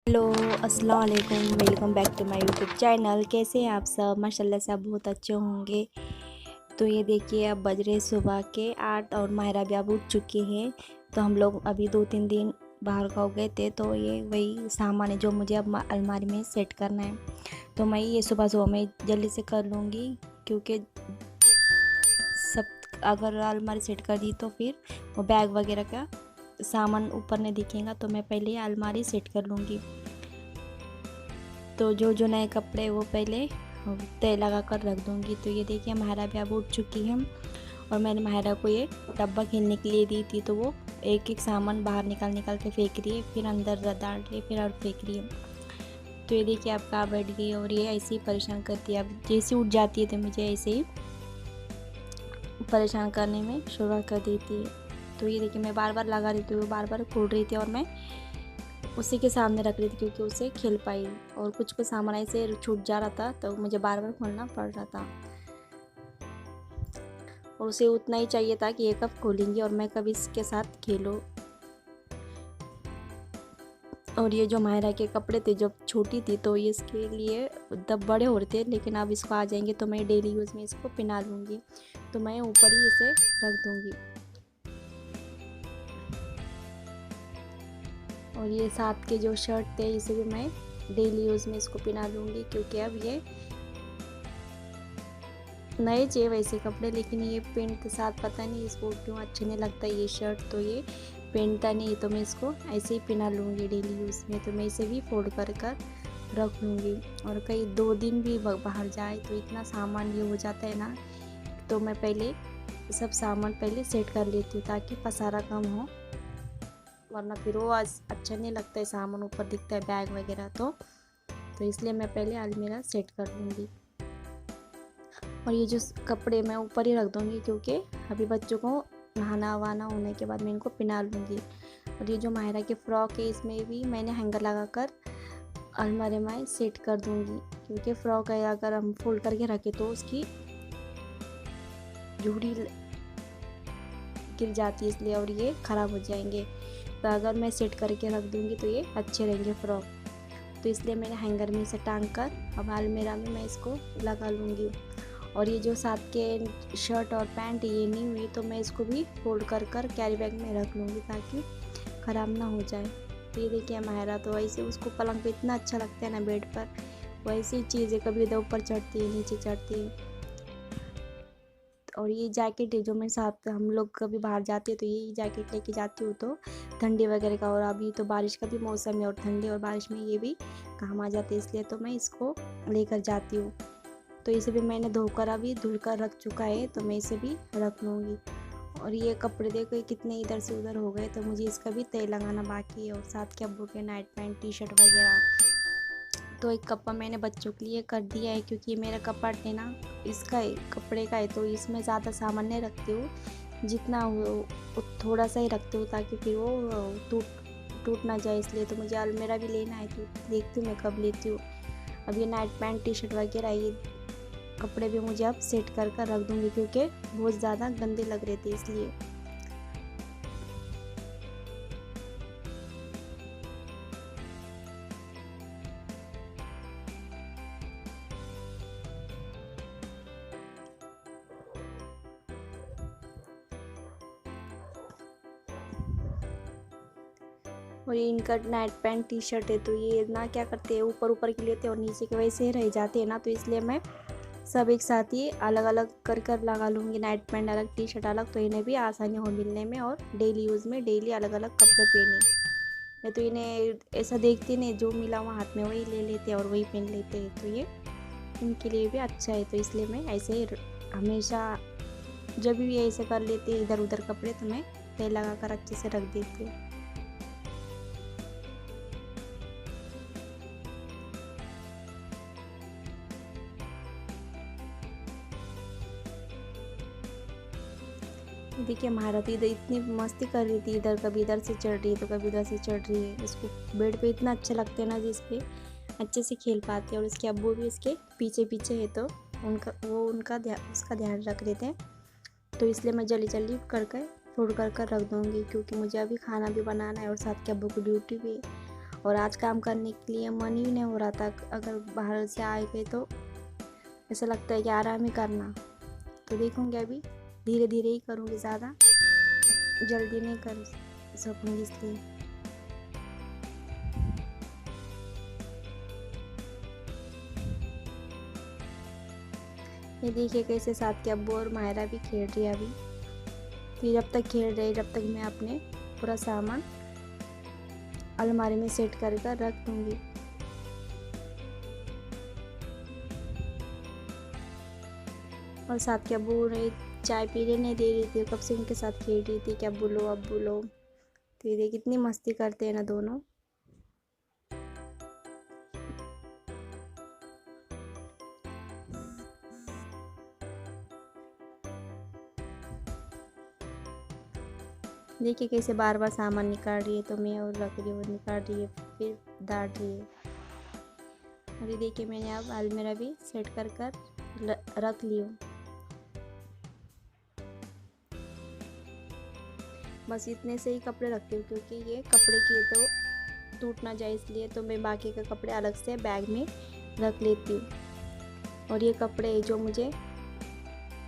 Hello, अस्सलाम वालेकुम। Welcome back to my YouTube channel. कैसे हैं आप सब? माशाल्लाह से आप बहुत अच्छे होंगे। तो ये देखिए, अब बज रहे सुबह के 8 और माहिरा भी अब उठ चुकी हैं। तो हम लोग अभी 2-3 दिन बाहर का हो गए थे, तो ये वही सामान है जो मुझे अब अलमारी में सेट करना है। तो मैं ये सुबह सुबह में जल्दी से कर लूँगी, क्योंकि सब अगर अलमारी सेट कर दी तो फिर वो बैग वगैरह का सामान ऊपर नहीं दिखेगा। तो मैं पहले अलमारी सेट कर लूँगी। तो जो जो नए कपड़े वो पहले तय लगा कर रख दूँगी। तो ये देखिए, माहिरा भी अब उठ चुकी है और मैंने माहिरा को ये डब्बा खेलने के लिए दी थी, तो वो एक एक सामान बाहर निकाल के फेंक रही है, फिर अंदर डाल रही है, फिर और फेंक रही है। तो ये देखिए, अब कहाँ बैठ गई और ये ऐसे ही परेशान करती है। अब जैसे उठ जाती है तो मुझे ऐसे ही परेशान करने में शुरुआत कर देती है। तो ये देखिए, मैं बार बार लगा रही थी, वो बार बार खोल रही थी और मैं उसी के सामने रख रही थी, क्योंकि उसे खेल पाई। और कुछ कुछ सामान ऐसे छूट जा रहा था, तो मुझे बार बार खोलना पड़ रहा था। और उसे उतना ही चाहिए था कि ये कब खोलेंगी और मैं कब इसके साथ खेलूं। और ये जो माहिरा के कपड़े थे जब छोटी थी, तो ये इसके लिए तब बड़े हो रहे थे, लेकिन अब इसको आ जाएंगे तो मैं डेली यूज़ में इसको पहना लूँगी। तो मैं ऊपर ही इसे रख दूँगी। और ये साथ के जो शर्ट थे, इसे भी मैं डेली यूज़ में इसको पहना लूँगी, क्योंकि अब ये नए चाहिए वैसे कपड़े, लेकिन ये पेंट के साथ पता नहीं इसको क्यों अच्छा नहीं लगता ये शर्ट। तो ये पहनता नहीं, तो मैं इसको ऐसे ही पहना लूँगी डेली यूज़ में। तो मैं इसे भी फोल्ड कर रख लूँगी। और कई 2 दिन भी बाहर जाए तो इतना सामान ये हो जाता है ना, तो मैं पहले सब सामान पहले सेट कर लेती हूँ, ताकि पसारा कम हो। वरना फिर वो आज अच्छा नहीं लगता है, सामान ऊपर दिखता है बैग वगैरह। तो इसलिए मैं पहले अलमीरा सेट कर लूँगी। और ये जो कपड़े मैं ऊपर ही रख दूँगी, क्योंकि अभी बच्चों को नहाना वहाना होने के बाद मैं इनको पहना लूँगी। और ये जो माहिरा की फ़्रॉक है, इसमें भी मैंने हैंगर लगाकर अलमारी में सेट कर दूँगी, क्योंकि फ़्रॉक है अगर हम फोल्ड करके रखें तो उसकी जूड़ी गिर जाती है, इसलिए और ये ख़राब हो जाएंगे। तो अगर मैं सेट करके रख दूँगी तो ये अच्छे रहेंगे फ़्रॉक। तो इसलिए मैंने हैंगर में इसे टांग कर अब अलमीरा में मैं इसको लगा लूँगी। और ये जो साथ के शर्ट और पैंट ये नहीं हुई, तो मैं इसको भी फोल्ड कर कैरी बैग में रख लूँगी, ताकि ख़राब ना हो जाए। तो ये देखिए, माहिरा तो वैसे उसको पलंग पे इतना अच्छा लगता है ना बेड पर, वैसी ही चीज़ें कभी इधर ऊपर चढ़ती है, नीचे चढ़ती है। और ये जैकेट है जो मैं साथ हम लोग कभी बाहर जाते हैं तो यही जैकेट लेके जाती हूँ, तो ठंडी वगैरह का। और अभी तो बारिश का भी मौसम है और ठंडी और बारिश में ये भी काम आ जाते हैं, इसलिए तो मैं इसको लेकर जाती हूँ। तो इसे भी मैंने धोकर अभी धुल कर रख चुका है, तो मैं इसे भी रख लूँगी। और ये कपड़े देखो ये कितने इधर से उधर हो गए, तो मुझे इसका भी तय लगाना बाकी है। और साथ के अब्बू के नाइट पैंट टी शर्ट वगैरह। तो एक कपड़ा मैंने बच्चों के लिए कर दिया है, क्योंकि मेरा कपड़ा है ना इसका है, कपड़े का है, तो इसमें ज़्यादा सामान नहीं रखती हूँ। जितना वो थोड़ा सा ही रखती हूँ, ताकि फिर वो टूट ना जाए। इसलिए तो मुझे अलमीरा भी लेना है, तो देखती हूँ मैं कब लेती हूँ। अब ये नाइट पैंट टी शर्ट वगैरह ये कपड़े भी मुझे अब सेट कर रख दूँगी, क्योंकि बहुत ज़्यादा गंदे लग रहे थे इसलिए। और ये इनका नाइट पैंट टी शर्ट है, तो ये ना क्या करते हैं, ऊपर ऊपर के लेते हैं और नीचे के वैसे ही रह जाते हैं ना, तो इसलिए मैं सब एक साथ ही अलग अलग कर लगा लूँगी। नाइट पैंट अलग, टी शर्ट अलग, तो इन्हें भी आसानी हो मिलने में और डेली यूज़ में डेली अलग अलग कपड़े पहने। मैं तो इन्हें ऐसा देखती नहीं, जो मिला वहाँ हाथ में वही ले लेते और वही पहन लेते हैं, तो ये इनके लिए भी अच्छा है। तो इसलिए मैं ऐसे ही हमेशा जब भी ऐसे कर लेती है इधर उधर कपड़े, तो मैं तय लगा कर अच्छे से रख देती हूँ। देखिए, महारत इधर इतनी मस्ती कर रही थी, इधर कभी इधर से चढ़ रही है तो कभी उधर से चढ़ रही है। इसको बेड पे इतना अच्छा लगता है ना, जिस पे अच्छे से खेल पाते हैं। और इसके अब्बू भी इसके पीछे पीछे है, तो उसका ध्यान रख रहे थे। तो इसलिए मैं जल्दी जल्दी फोल्ड कर रख दूँगी, क्योंकि मुझे अभी खाना भी बनाना है और साथ के अब्बू की ड्यूटी भी है। और आज काम करने के लिए मन ही नहीं हो रहा था। अगर बाहर से आए गए तो ऐसा लगता है कि आराम ही करना। तो देखूँगी अभी धीरे धीरे ही करूँगी, ज़्यादा जल्दी नहीं कर सकूँगी इसलिए। ये देखिए कैसे साथ के अब्बू और मायरा भी खेल रही है अभी। तो ये जब तक खेल रहे जब तक मैं अपने पूरा सामान अलमारी में सेट कर रख दूँगी। और साथ के अब्बू ने चाय पीने नहीं दे रही थी, कब से उनके साथ खेल रही थी कि अब्बू लो अब्बू लो। तो ये देखिए कितनी मस्ती करते हैं ना दोनों। देखिए कैसे बार बार सामान निकाल रही है, तो मैं और रख रही हूँ, निकाल रही है फिर डांट रही है। अभी देखिए मैंने अब अलमीरा भी सेट कर रख ली हूँ। बस इतने से ही कपड़े रखती हूँ, क्योंकि ये कपड़े की तो टूट ना जाए इसलिए। तो मैं बाकी के कपड़े अलग से बैग में रख लेती हूँ। और ये कपड़े जो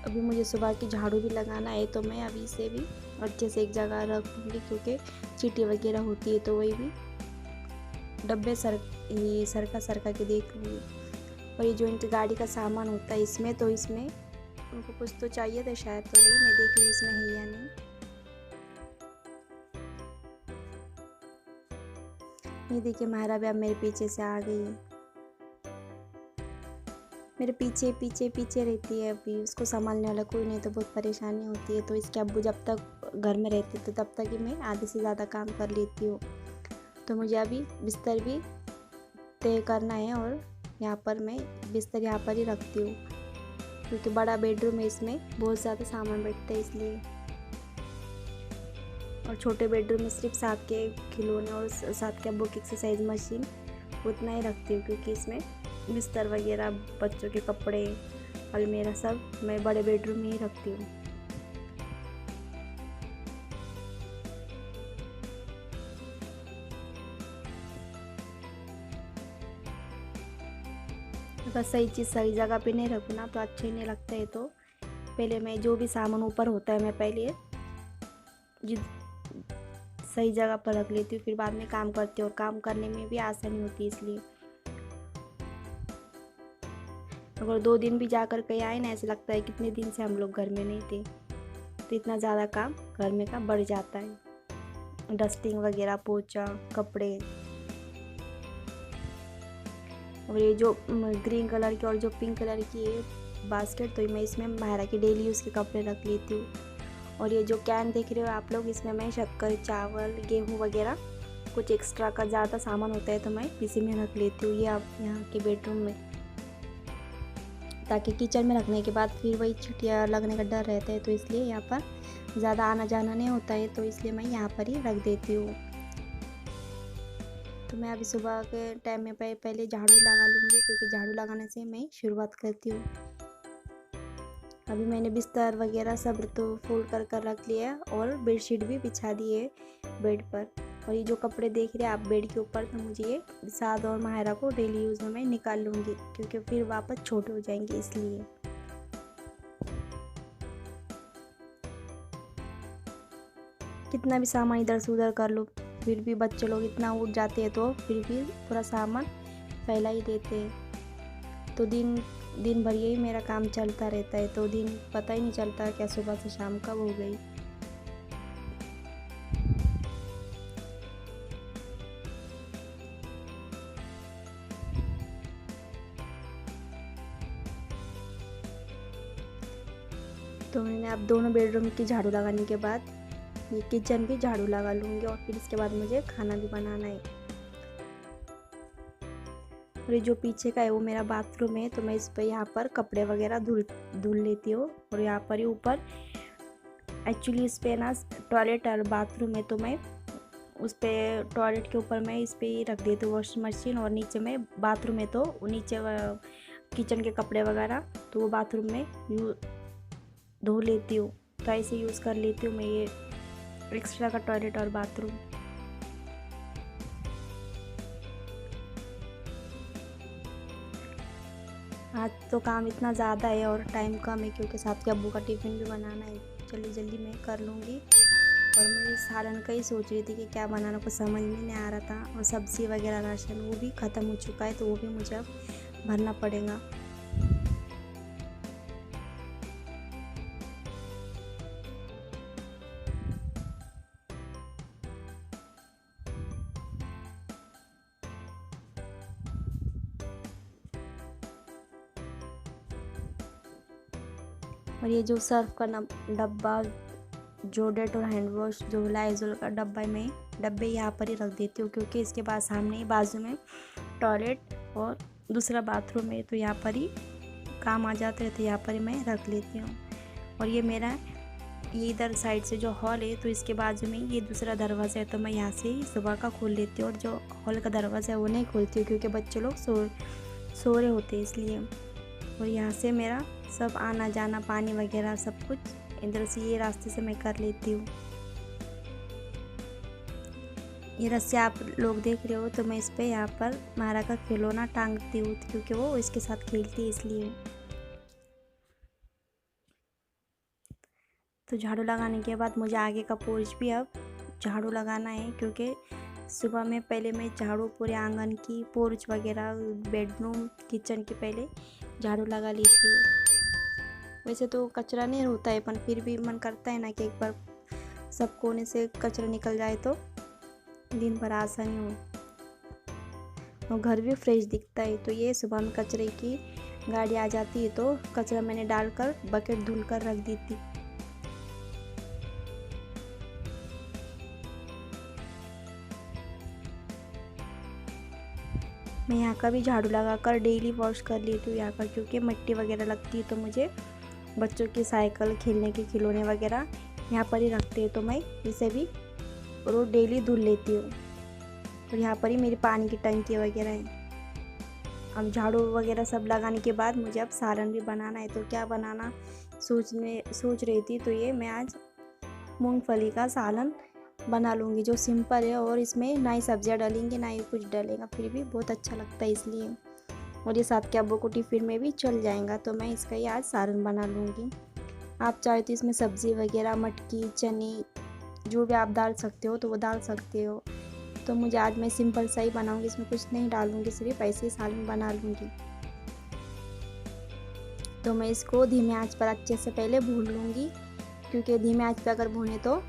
अभी मुझे सुबह की झाड़ू भी लगाना है, तो मैं अभी से भी अच्छे से एक जगह रख दूँगी, क्योंकि चींटी वगैरह होती है तो वही भी डब्बे सरका के देख लूँगी। और ये जो इनकी गाड़ी का सामान होता है इसमें, तो इसमें उनको कुछ तो चाहिए था शायद, तो वही मैं देख रही हूँ इसमें है या नहीं। ये देखिए मायरा भी अब मेरे पीछे से आ गई है, मेरे पीछे पीछे पीछे रहती है। अभी उसको संभालने वाला कोई नहीं तो बहुत परेशानी होती है। तो इसके अब्बू जब तक घर में रहते तो तब तक ही मैं आधे से ज़्यादा काम कर लेती हूँ। तो मुझे अभी बिस्तर भी तय करना है, और यहाँ पर मैं बिस्तर यहाँ पर ही रखती हूँ, क्योंकि बड़ा बेडरूम है, इसमें बहुत ज़्यादा सामान बैठता है इसलिए। और छोटे बेडरूम में सिर्फ साथ के खिलौने और साथ के अब्बू की एक्सरसाइज मशीन उतना ही रखती हूँ, क्योंकि इसमें बिस्तर वगैरह बच्चों के कपड़े अलमीरा सब मैं बड़े बेडरूम में ही रखती हूँ। अगर सही चीज़ सही जगह पे नहीं रखूँ ना तो अच्छे नहीं लगता है। तो पहले मैं जो भी सामान ऊपर होता है मैं पहले सही जगह पर रख लेती हूँ, फिर बाद में काम करती हूँ, और काम करने में भी आसानी होती है इसलिए। अगर 2 दिन भी जाकर कहीं आए ना, ऐसा लगता है कितने दिन से हम लोग घर में नहीं थे। तो इतना ज़्यादा काम घर में का बढ़ जाता है, डस्टिंग वगैरह, पोछा, कपड़े। और ये जो ग्रीन कलर की और जो पिंक कलर की है बास्केट, तो मैं इसमें मायरा के डेली यूज़ के कपड़े रख लेती हूँ। और ये जो कैन देख रहे हो आप लोग, इसमें मैं शक्कर, चावल, गेहूँ वगैरह कुछ एक्स्ट्रा का ज़्यादा सामान होता है तो मैं इसी में रख लेती हूँ, ये आप यहाँ के बेडरूम में, ताकि किचन में रखने के बाद फिर वही चींटियाँ लगने का डर रहता है। तो इसलिए यहाँ पर ज़्यादा आना जाना नहीं होता है, तो इसलिए मैं यहाँ पर ही रख देती हूँ। तो मैं अभी सुबह के टाइम में पहले झाड़ू लगा लूँगी, क्योंकि झाड़ू लगाने से मैं शुरुआत करती हूँ। अभी मैंने बिस्तर वगैरह सब तो फोल्ड कर रख लिया है, और बेडशीट भी बिछा दी है बेड पर। और ये जो कपड़े देख रहे हैं आप बेड के ऊपर, तो मुझे ये साद और माहिरा को डेली यूज़ में मैं निकाल लूँगी, क्योंकि फिर वापस छोटे हो जाएंगे इसलिए। कितना भी सामान इधर से उधर कर लो, फिर भी बच्चे लोग इतना उठ जाते हैं, तो फिर भी पूरा सामान फैला ही देते हैं। तो दिन भर यही मेरा काम चलता रहता है, तो दिन पता ही नहीं चलता क्या सुबह से शाम कब हो गई। तो मैंने अब दोनों बेडरूम की झाड़ू लगाने के बाद ये किचन भी झाड़ू लगा लूँगी, और फिर इसके बाद मुझे खाना भी बनाना है। और ये जो पीछे का है वो मेरा बाथरूम है, तो मैं इस पर यहाँ पर कपड़े वगैरह धुल लेती हूँ। और यहाँ पर ही ऊपर एक्चुअली इस पर ना टॉयलेट और बाथरूम है, तो मैं उस पर टॉयलेट के ऊपर मैं इस पर ही रख देती हूँ वॉशिंग मशीन, और नीचे में बाथरूम है तो नीचे किचन के कपड़े वगैरह तो वो बाथरूम में धो लेती हूँ। तो ऐसे यूज़ कर लेती हूँ मैं ये एक्स्ट्रा का टॉयलेट और बाथरूम। आज तो काम इतना ज़्यादा है और टाइम कम है क्योंकि साथ के अब्बू का टिफ़िन भी बनाना है। जल्दी जल्दी मैं कर लूँगी। और मैं सालन का ही सोच रही थी कि क्या बनाना, कुछ समझ में नहीं आ रहा था। और सब्ज़ी वगैरह राशन वो भी ख़त्म हो चुका है, तो वो भी मुझे अब भरना पड़ेगा। और ये जो सर्फ का डब्बा, जोडेट और हैंड वॉश, जो लाइज़ॉल का डब्बा, मैं डब्बे यहाँ पर ही रख देती हूँ क्योंकि इसके पास सामने बाजू में टॉयलेट और दूसरा बाथरूम है, तो यहाँ पर ही काम आ जाते हैं, तो यहाँ पर ही मैं रख लेती हूँ। और ये मेरा ये इधर साइड से जो हॉल है, तो इसके बाजू में ये दूसरा दरवाज़ा है, तो मैं यहाँ से ही सुबह का खोल लेती हूँ। और जो हॉल का दरवाज़ा है वो नहीं खोलती हूँ क्योंकि बच्चे लोग सो रहे होते हैं इसलिए। और यहाँ से मेरा सब आना जाना, पानी वगैरह सब कुछ इधर से ये रास्ते से मैं कर लेती हूँ। ये रस्सी आप लोग देख रहे हो, तो मैं इस पे यहाँ पर मारा का खिलौना टांगती हूँ क्योंकि वो इसके साथ खेलती है इसलिए। तो झाड़ू लगाने के बाद मुझे आगे का पोर्च भी अब झाड़ू लगाना है क्योंकि सुबह में पहले मैं झाड़ू पूरे आंगन की, पोर्च वगैरह, बेडरूम, किचन की पहले झाड़ू लगा लेती हूँ। वैसे तो कचरा नहीं होता है, पर फिर भी मन करता है ना कि एक बार सब कोने से कचरा निकल जाए तो दिन भर आसानी हो और घर भी फ्रेश दिखता है। तो ये सुबह में कचरे की गाड़ी आ जाती है तो कचरा मैंने डालकर बकेट धुल कर रख दी थी। मैं यहाँ का भी झाड़ू लगाकर डेली वॉश कर लेती हूँ यहाँ का, क्योंकि मिट्टी वगैरह लगती है तो मुझे बच्चों की साइकिल, खेलने के खिलौने वगैरह यहाँ पर ही रखते हैं, तो मैं इसे भी रोज़ डेली धुल लेती हूँ। और यहाँ पर ही मेरी पानी की टंकी वगैरह है। अब झाड़ू वगैरह सब लगाने के बाद मुझे अब सालन भी बनाना है, तो क्या बनाना सोच रही थी, तो ये मैं आज मूंगफली का सालन बना लूँगी जो सिंपल है और इसमें ना ही सब्जियाँ डालेंगे ना ही कुछ डालेगा, फिर भी बहुत अच्छा लगता है इसलिए। और ये साथ के अब्बू को टिफ़िन में भी चल जाएगा, तो मैं इसका ही आज सालन बना लूँगी। आप चाहे तो इसमें सब्ज़ी वगैरह, मटकी, चने, जो भी आप डाल सकते हो तो वो डाल सकते हो। तो मुझे आज मैं सिंपल सा ही बनाऊँगी, इसमें कुछ नहीं डालूँगी, सिर्फ ऐसे ही सालन बना लूँगी। तो मैं इसको धीमे आंच पर अच्छे से पहले भून लूँगी, क्योंकि धीमे आंच पर अगर भूने तो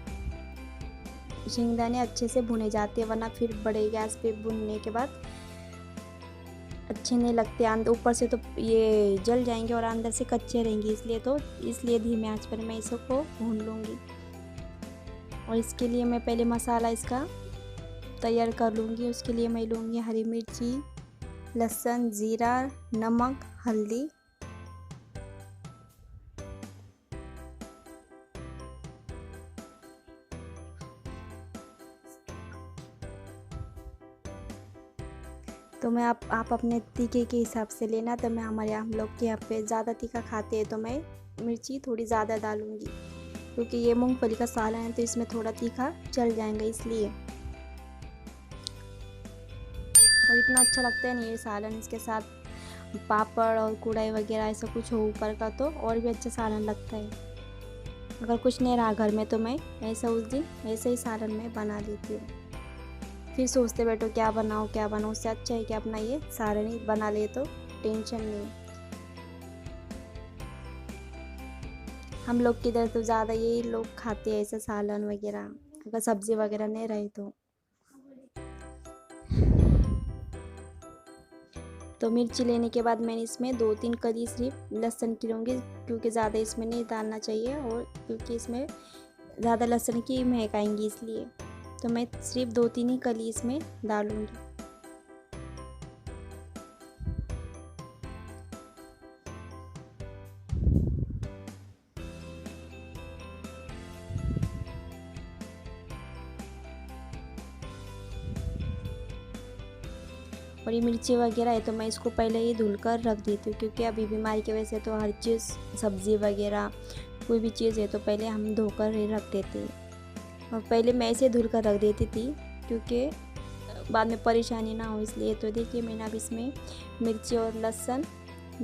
शेंगदाने अच्छे से भुने जाते हैं, वरना फिर बड़े गैस पे भुनने के बाद अच्छे नहीं लगते। अंदर ऊपर से तो ये जल जाएंगे और अंदर से कच्चे रहेंगे, इसलिए धीमे आंच पर मैं इसको भून लूँगी। और इसके लिए मैं पहले मसाला इसका तैयार कर लूँगी। उसके लिए मैं लूँगी हरी मिर्ची, लहसुन, ज़ीरा, नमक, हल्दी। तो मैं आप अपने तीखे के हिसाब से लेना। तो मैं हम लोग के यहाँ पे ज़्यादा तीखा खाते हैं, तो मैं मिर्ची थोड़ी ज़्यादा डालूँगी, क्योंकि ये मूंगफली का सालन है तो इसमें थोड़ा तीखा चल जाएगा इसलिए। और इतना अच्छा लगता है ना ये सालन, इसके साथ पापड़ और कुड़ाई वगैरह ऐसा कुछ हो ऊपर का तो और भी अच्छा सालन लगता है। अगर कुछ नहीं रहा घर में तो मैं ऐसा उस दिन ऐसे ही सालन में बना लेती हूँ। फिर सोचते बैठो क्या बनाओ, उससे अच्छा है कि अपना ये सालन ही बना ले तो टेंशन नहीं। हम लोग किधर तो ज़्यादा यही लोग खाते हैं ऐसा सालन वगैरह, अगर सब्ज़ी वगैरह नहीं रही तो मिर्ची लेने के बाद मैंने इसमें 2-3 कली सिर्फ लहसुन की लूँगी, क्योंकि ज़्यादा इसमें नहीं डालना चाहिए और क्योंकि इसमें ज़्यादा लहसुन की महक आएंगी इसलिए। तो मैं सिर्फ 2-3 ही कली इसमें डालूँगी। और ये मिर्ची वगैरह है तो मैं इसको पहले ही धुल कर रख देती हूँ, क्योंकि अभी बीमारी की वजह से तो हर चीज़, सब्ज़ी वगैरह कोई भी चीज़ है तो पहले हम धोकर ही रख देते हैं। और पहले मैं ऐसे धुल कर रख देती थी क्योंकि बाद में परेशानी ना हो इसलिए। तो देखिए मैंने अब इसमें मिर्ची और लहसुन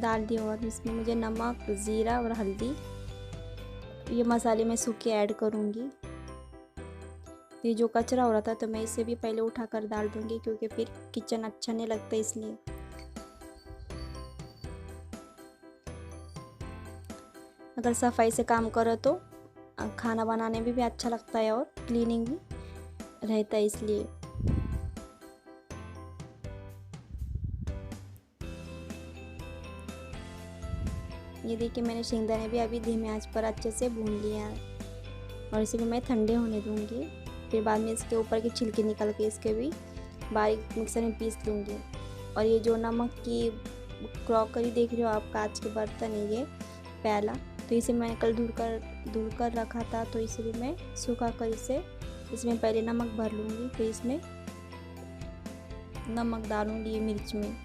डाल दिया और इसमें मुझे नमक, ज़ीरा और हल्दी, ये मसाले मैं सूखे ऐड करूँगी। ये जो कचरा हो रहा था तो मैं इसे भी पहले उठा कर डाल दूँगी, क्योंकि फिर किचन अच्छा नहीं लगता इसलिए। अगर सफाई से काम करो तो खाना बनाने में भी अच्छा लगता है और क्लीनिंग भी रहता है इसलिए। ये देखिए मैंने शेंगदाने भी अभी धीमे आंच पर अच्छे से भून लिया है और इसे भी मैं ठंडे होने दूंगी। फिर बाद में इसके ऊपर के छिलके निकल के इसके भी बारीक मिक्सर में पीस लूँगी। और ये जो नमक की क्रॉकरी देख रहे हो आप, कांच के बर्तन है ये प्याला, तो इसे मैंने कल धुल कर रखा था, तो इसे भी मैं सूखा कर इसमें पहले नमक भर लूँगी। फिर इसमें नमक डालूँगी ये मिर्च में,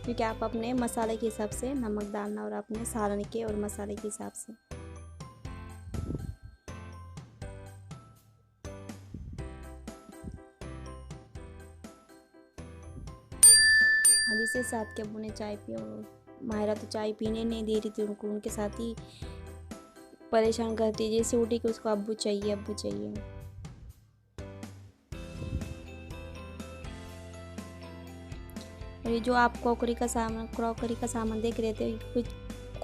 क्योंकि आप अपने मसाले के हिसाब से नमक डालना और अपने सालन के और मसाले के हिसाब से। अभी से साथ के अब्बू ने चाय पी और मायरा तो चाय पीने नहीं दे रही थी उनको, उनके साथ ही परेशान करती है। जैसे उठी कि उसको अब्बू चाहिए अब्बू चाहिए। और ये जो आप क्रॉकरी का सामान देख रहे थे, कुछ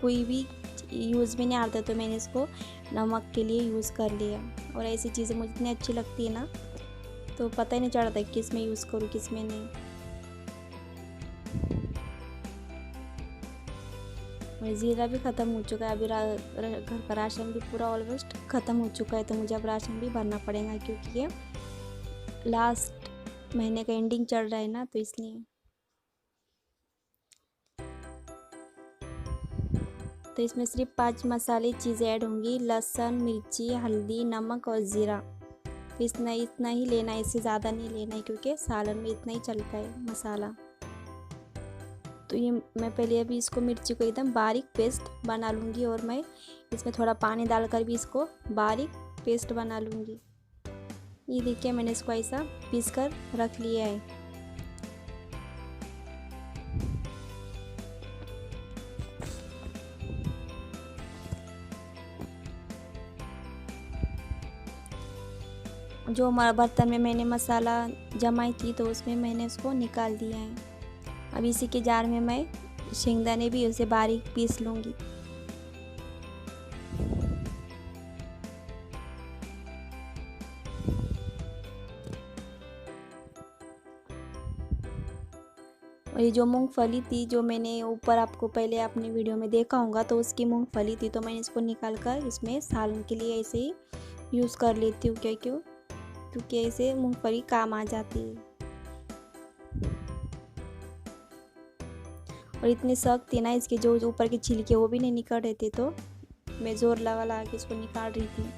कोई भी यूज़ में नहीं आता, तो मैंने इसको नमक के लिए यूज़ कर लिया। और ऐसी चीज़ें मुझे इतनी अच्छी लगती है ना, तो पता ही नहीं चलता किस में यूज़ करूँ किस में नहीं। और ज़ीरा भी ख़त्म हो चुका है, अभी घर का राशन भी पूरा ऑलमोस्ट ख़त्म हो चुका है, तो मुझे अब राशन भी भरना पड़ेगा, क्योंकि ये लास्ट महीने का एंडिंग चल रहा है ना, तो इसलिए। तो इसमें सिर्फ 5 मसाले चीज़ें ऐड होंगी, लहसुन, मिर्ची, हल्दी, नमक और ज़ीरा। तो इतना ही लेना है, इससे ज़्यादा नहीं लेना है, क्योंकि सालन में इतना ही चलता है मसाला। तो ये मैं पहले अभी इसको मिर्ची को एकदम बारीक पेस्ट बना लूँगी, और मैं इसमें थोड़ा पानी डालकर भी इसको बारीक पेस्ट बना लूँगी। ये देखिए मैंने इसको ऐसा पीस कर रख लिया है। जो हमारा बर्तन में मैंने मसाला जमाई थी, तो उसमें मैंने उसको निकाल दिया है। अब इसी के जार में मैं शेंगदाने भी उसे बारीक पीस लूँगी। और ये जो मूंगफली थी, जो मैंने ऊपर आपको पहले अपनी वीडियो में देखा होगा, तो उसकी मूंगफली थी, तो मैंने इसको निकाल कर इसमें सालन के लिए ऐसे ही यूज़ कर लेती हूँ। क्योंकि ऐसे मूंगफली काम आ जाती है। और इतनी सख्त थी ना इसके जो ऊपर के छिलके, वो भी नहीं निकल रहे थे, तो मैं ज़ोर लगा के इसको निकाल रही थी।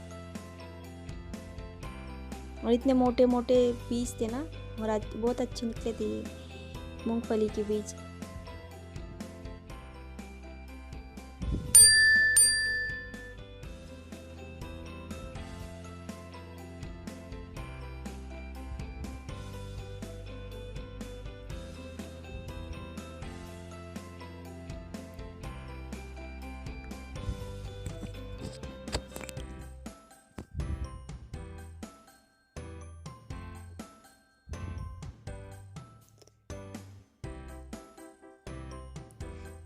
और इतने मोटे मोटे पीस थे ना, और आज बहुत अच्छे निकले थे ये मूंगफली के बीज।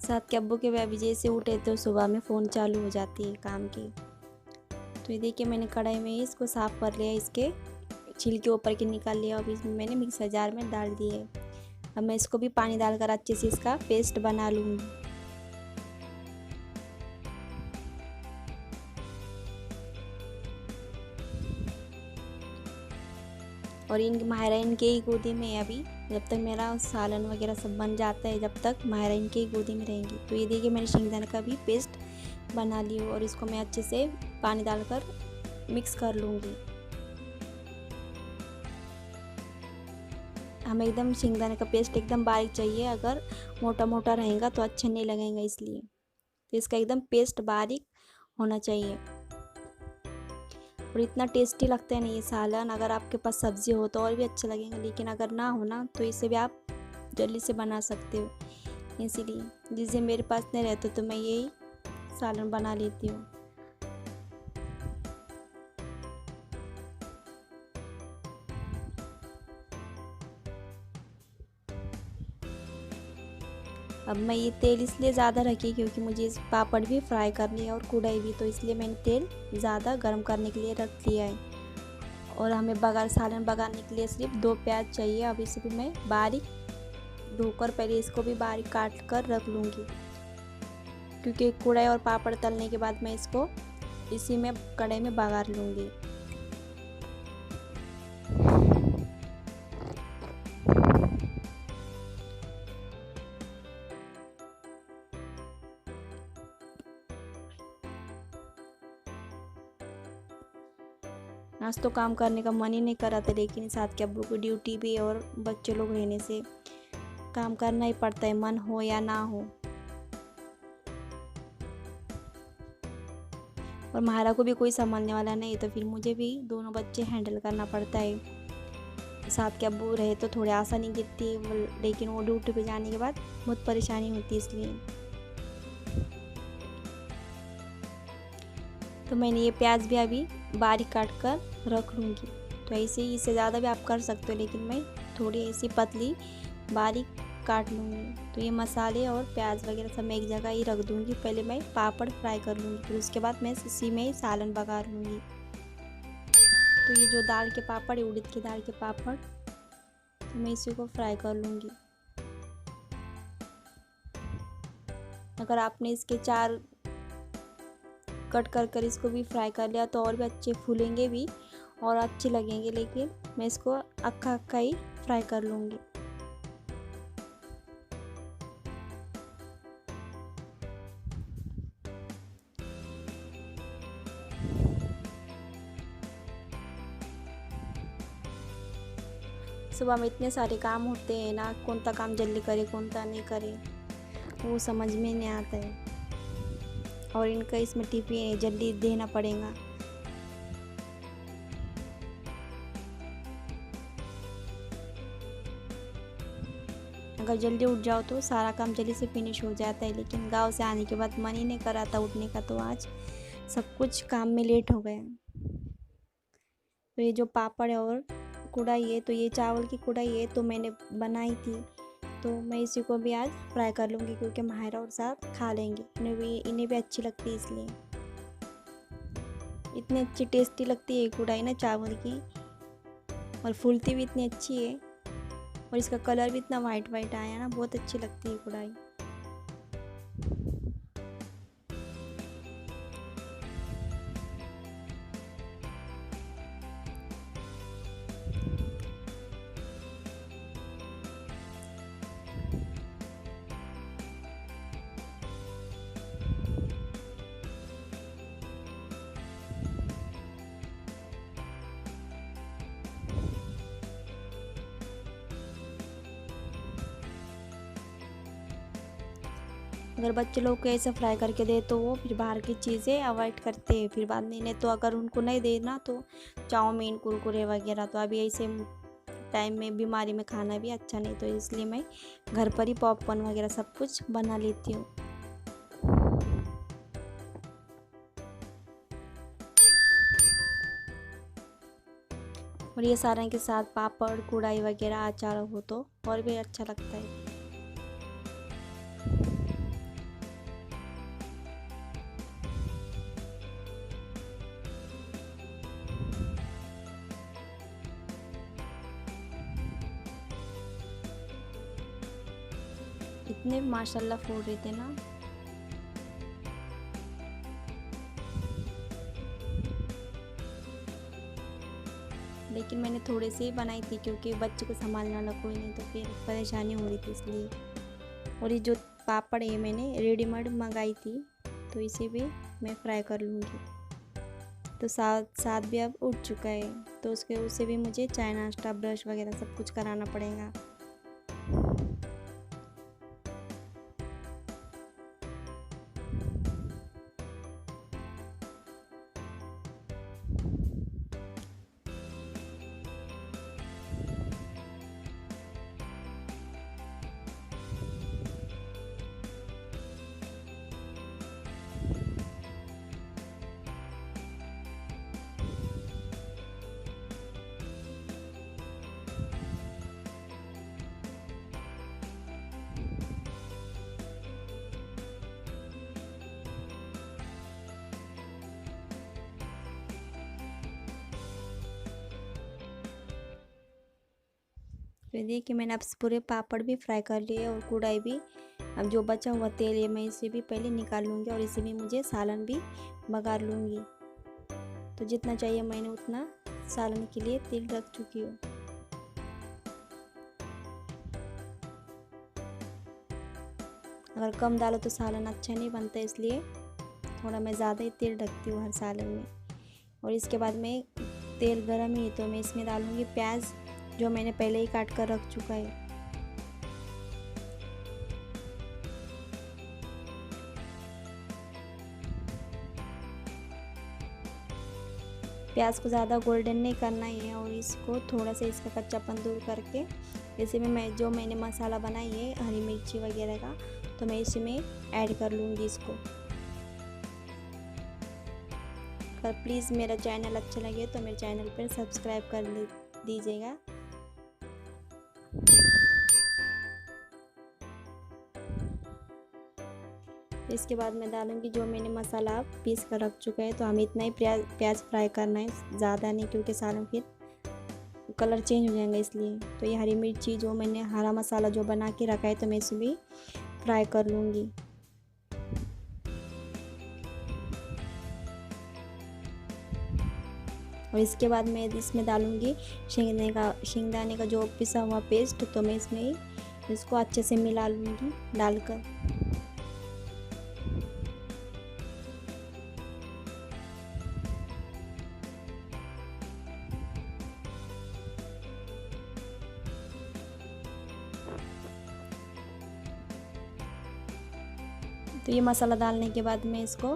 साथ के अब्बू के अभी जैसे उठे तो सुबह में फ़ोन चालू हो जाती है काम की। तो ये देखिए मैंने कढ़ाई में इसको साफ़ कर लिया, इसके छिलके ऊपर के निकाल लिया। अब इसमें मैंने मिक्सर जार में डाल दिए। अब मैं इसको भी पानी डालकर अच्छे से इसका पेस्ट बना लूँगी। और माहिरा इनके ही गोदी में है अभी, जब तक मेरा सालन वगैरह सब बन जाता है, जब तक माहिरा इनके ही गोदी में रहेंगी। तो ये देखिए मैंने शेंगदाने का भी पेस्ट बना ली और इसको मैं अच्छे से पानी डालकर मिक्स कर लूँगी। हमें एकदम शेंगदाने का पेस्ट एकदम बारीक चाहिए, अगर मोटा मोटा रहेगा तो अच्छा नहीं लगेगा, इसलिए तो इसका एकदम पेस्ट बारीक होना चाहिए। और इतना टेस्टी लगता है ना ये सालन, अगर आपके पास सब्ज़ी हो तो और भी अच्छा लगेगा, लेकिन अगर ना हो ना तो इसे भी आप जल्दी से बना सकते हो। इसीलिए जिस दिन मेरे पास नहीं रहते तो मैं यही सालन बना लेती हूँ। अब मैं ये तेल इसलिए ज़्यादा रखी क्योंकि मुझे इस पापड़ भी फ्राई करनी है और कढ़ाई भी, तो इसलिए मैंने तेल ज़्यादा गर्म करने के लिए रख लिया है। और हमें सालन बघारने के लिए सिर्फ 2 प्याज चाहिए। अब इसे भी मैं बारीक धोकर पहले इसको भी बारीक काट कर रख लूँगी, क्योंकि कढ़ाई और पापड़ तलने के बाद मैं इसको इसी में कढ़ाई में बघार लूँगी। आज तो काम करने का मन ही नहीं कर रहा था, लेकिन साथ के अब्बू की ड्यूटी भी और बच्चे लोग रहने से काम करना ही पड़ता है, मन हो या ना हो। और महारा को भी कोई संभालने वाला नहीं, तो फिर मुझे भी दोनों बच्चे हैंडल करना पड़ता है। साथ के अब्बू रहे तो थोड़ी आसानी गिरती है, लेकिन वो ड्यूटी पे जाने के बाद बहुत परेशानी होती है। इसलिए तो मैंने ये प्याज भी अभी बारीक काट कर रख लूँगी। तो ऐसे ही, इससे ज़्यादा भी आप कर सकते हो, लेकिन मैं थोड़ी ऐसी पतली बारीक काट लूँगी। तो ये मसाले और प्याज वगैरह सब मैं एक जगह ही रख दूँगी। पहले मैं पापड़ फ्राई कर लूँगी, फिर उसके बाद मैं इसी में ही सालन बघार लूँगी। तो ये जो दाल के पापड़ है, उड़द की दाल के पापड़, तो मैं इसी को फ्राई कर लूँगी। अगर आपने इसके 4 कट कर इसको भी फ्राई कर लिया तो और भी अच्छे फूलेंगे भी और अच्छे लगेंगे, लेकिन मैं इसको अक्खा अक्खा ही फ्राई कर लूँगी। सुबह में इतने सारे काम होते हैं ना, कौन सा काम जल्दी करे कौन सा नहीं करे वो समझ में नहीं आता है। और इनका इसमें टिफिन जल्दी देना पड़ेगा। अगर जल्दी उठ जाओ तो सारा काम जल्दी से फिनिश हो जाता है, लेकिन गांव से आने के बाद मन ही नहीं कर रहा था उठने का, तो आज सब कुछ काम में लेट हो गया। तो ये जो पापड़ है और कढ़ाई है, तो ये चावल की कढ़ाई है, तो मैंने बनाई थी, तो मैं इसी को भी आज फ्राई कर लूँगी, क्योंकि माहिरा और साथ खा लेंगे, इन्हें भी अच्छी लगती है। इसलिए इतनी अच्छी टेस्टी लगती है कढ़ाई ना चावल की, और फूलती भी इतनी अच्छी है, और इसका कलर भी इतना वाइट वाइट आया ना, बहुत अच्छी लगती है कढ़ाई। अगर बच्चे लोग को ऐसे फ्राई करके दे तो वो फिर बाहर की चीज़ें अवॉइड करते हैं फिर बाद में इन्हें। तो अगर उनको नहीं देना तो चाउमीन कुरकुरे वगैरह, तो अभी ऐसे टाइम में बीमारी में खाना भी अच्छा नहीं, तो इसलिए मैं घर पर ही पॉपकॉर्न वगैरह सब कुछ बना लेती हूँ। और ये सारे के साथ पापड़ कढ़ाई वगैरह अचार हो तो और भी अच्छा लगता है। इतने माशाल्लाह फूल रहे थे ना। लेकिन मैंने थोड़े से ही बनाई थी, क्योंकि बच्चे को संभालने वाला कोई नहीं, तो फिर परेशानी हो रही थी इसलिए। और ये जो पापड़ है मैंने रेडीमेड मंगाई थी, तो इसे भी मैं फ्राई कर लूँगी। तो साथ भी अब उठ चुका है, तो उससे भी मुझे चाय नाश्ता ब्रश वगैरह सब कुछ कराना पड़ेगा। तो ये देखिए मैंने अब पूरे पापड़ भी फ्राई कर लिए और कुड़ाई भी। अब जो बचा हुआ तेल है मैं इसे भी पहले निकाल लूँगी और इसे भी मुझे सालन भी बघार लूँगी। तो जितना चाहिए मैंने उतना सालन के लिए तेल रख चुकी हूँ। अगर कम डालो तो सालन अच्छा नहीं बनता, इसलिए थोड़ा मैं ज़्यादा ही तेल रखती हूँ हर सालन में। और इसके बाद में तेल गरम ही तो मैं इसमें डालूँगी प्याज, जो मैंने पहले ही काट कर रख चुका है। प्याज को ज़्यादा गोल्डन नहीं करना है और इसको थोड़ा सा इसका कच्चापन दूर करके जैसे में मैं जो मैंने मसाला बनाई है हरी मिर्ची वगैरह का, तो मैं इसमें ऐड कर लूँगी इसको। पर प्लीज़ मेरा चैनल अच्छा लगे तो मेरे चैनल पर सब्सक्राइब कर दीजिएगा। इसके बाद मैं डालूँगी जो मैंने मसाला पीस कर रख चुका है। तो हमें इतना ही प्याज फ्राई करना है, ज़्यादा नहीं, क्योंकि सालन फिर कलर चेंज हो जाएगा इसलिए। तो ये हरी मिर्ची जो मैंने हरा मसाला जो बना के रखा है तो मैं इसे भी फ्राई कर लूँगी। और इसके बाद मैं इसमें डालूँगी शेंगदाने का जो पिसा हुआ पेस्ट, तो मैं इसमें इसको अच्छे से मिला लूँगी डालकर। तो ये मसाला डालने के बाद मैं इसको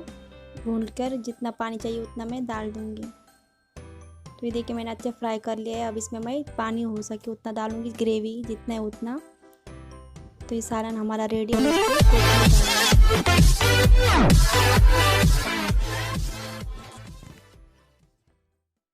भूनकर जितना पानी चाहिए उतना मैं डाल दूँगी। तो ये देखिए मैंने अच्छे फ्राई कर लिया है। अब इसमें मैं पानी हो सके उतना डालूँगी, ग्रेवी जितना है उतना। तो ये सालन हमारा रेडी है।